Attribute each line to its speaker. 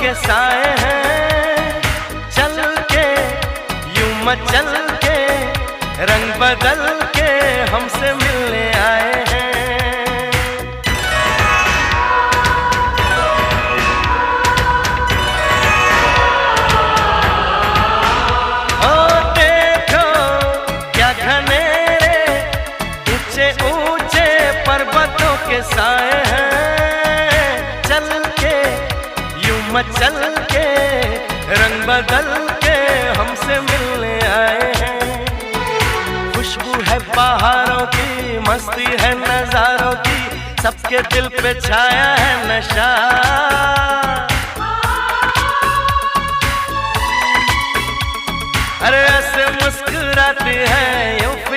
Speaker 1: के साए हैं, चल के यूं मचल के रंग बदल के हमसे मिलने आए हैं। ओ देखो क्या घनेरे ऊंचे ऊंचे पर्वतों के साए हैं, चल के यूं मचल के रंग बदल के हमसे मिलने आए हैं। खुशबू है पहाड़ों की, मस्ती है नजारों की, सबके दिल पे छाया है नशा। अरे ऐसे मुस्कुराती है